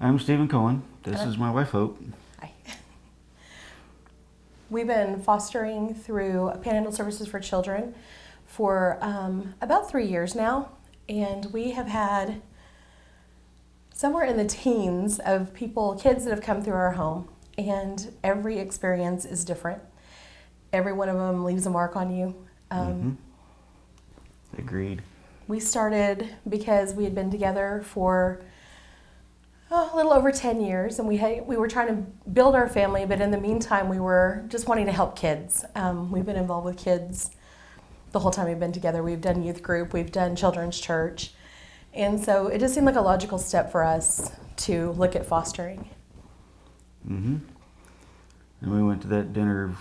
I'm Stephen Coen. This is my wife, Hope. Hi. We've been fostering through Panhandle Services for Children for about 3 years now, and we have had somewhere in the teens of kids that have come through our home, and every experience is different. Every one of them leaves a mark on you. Agreed. We started because we had been together for a little over 10 years, and we were trying to build our family, but in the meantime we were just wanting to help kids. We've been involved with kids the whole time we've been together. We've done youth group, we've done children's church, and so it just seemed like a logical step for us to look at fostering. And we went to that dinner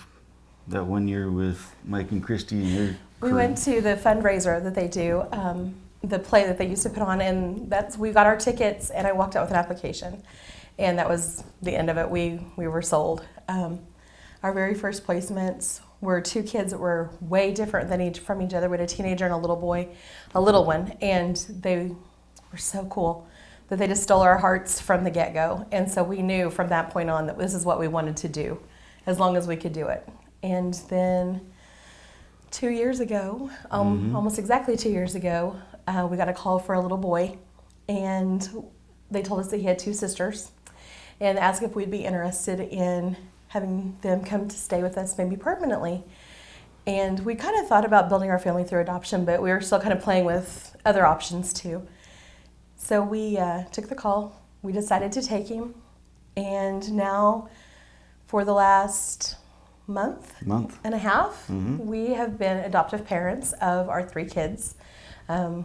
that one year with Mike and Christy and your We crew. went to the fundraiser that they do, the play that they used to put on, and we got our tickets, and I walked out with an application, and that was the end of it. We were sold. Our very first placements were two kids that were way different from each other. We had a teenager and a little boy, a little one, and they were so cool that they just stole our hearts from the get-go. And so we knew from that point on that this is what we wanted to do, as long as we could do it. And then 2 years ago, almost exactly 2 years ago, we got a call for a little boy, and they told us that he had two sisters and asked if we'd be interested in having them come to stay with us maybe permanently. And we kind of thought about building our family through adoption, but we were still kind of playing with other options too. So we took the call, we decided to take him, and now for the last month and a half, we have been adoptive parents of our three kids.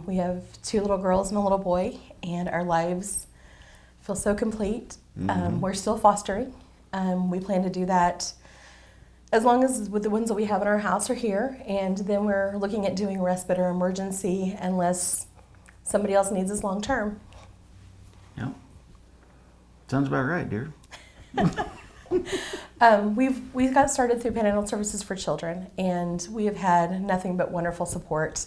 We have two little girls and a little boy, and our lives feel so complete. We're still fostering. We plan to do that as long as with the ones that we have in our house are here, and then we're looking at doing respite or emergency unless somebody else needs us long term. Yep. Sounds about right, dear. We've got started through Panhandle Services for Children, and we have had nothing but wonderful support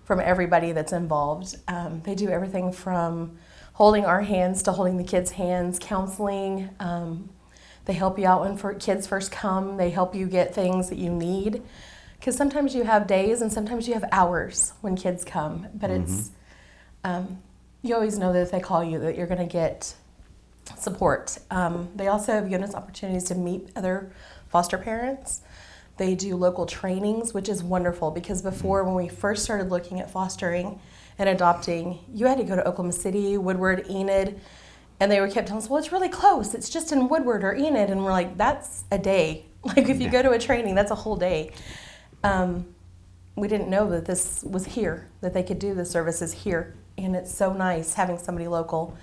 from everybody that's involved. They do everything from holding our hands to holding the kids' hands, counseling. They help you out when kids first come. They help you get things that you need, because sometimes you have days and sometimes you have hours when kids come. But it's you always know that if they call you that you're going to get support. They also have given us opportunities to meet other foster parents. They do local trainings, which is wonderful, because before, when we first started looking at fostering and adopting, you had to go to Oklahoma City, Woodward, Enid, and they kept telling us, well, it's really close. It's just in Woodward or Enid. And we're like, that's a day. Like, if you go to a training, that's a whole day. We didn't know that this was here, that they could do the services here. And it's so nice having somebody local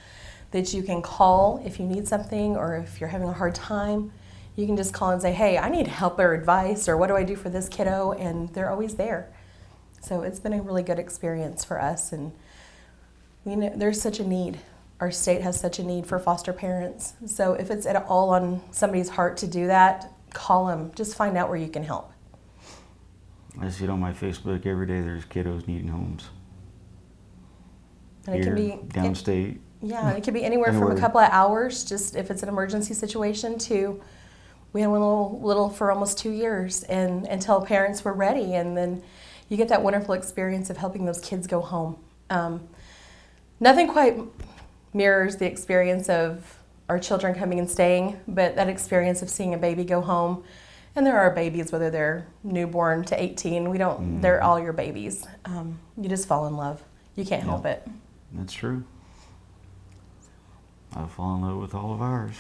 that you can call if you need something, or if you're having a hard time, you can just call and say, hey, I need help or advice, or what do I do for this kiddo? And they're always there. So it's been a really good experience for us, and we know there's such a need. Our state has such a need for foster parents. So if it's at all on somebody's heart to do that, call them. Just find out where you can help. I see it on my Facebook every day. There's kiddos needing homes. And it can be downstate. Yeah, it could be anywhere from a couple of hours, just if it's an emergency situation, to we had one little for almost 2 years, and until parents were ready, and then you get that wonderful experience of helping those kids go home. Nothing quite mirrors the experience of our children coming and staying, but that experience of seeing a baby go home, and there are babies, whether they're newborn to 18, they're all your babies. You just fall in love. You can't help it. That's true. I've fallen in love with all of ours.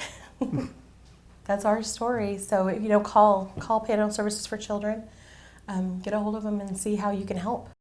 That's our story. So, call Panhandle Services for Children, get a hold of them and see how you can help.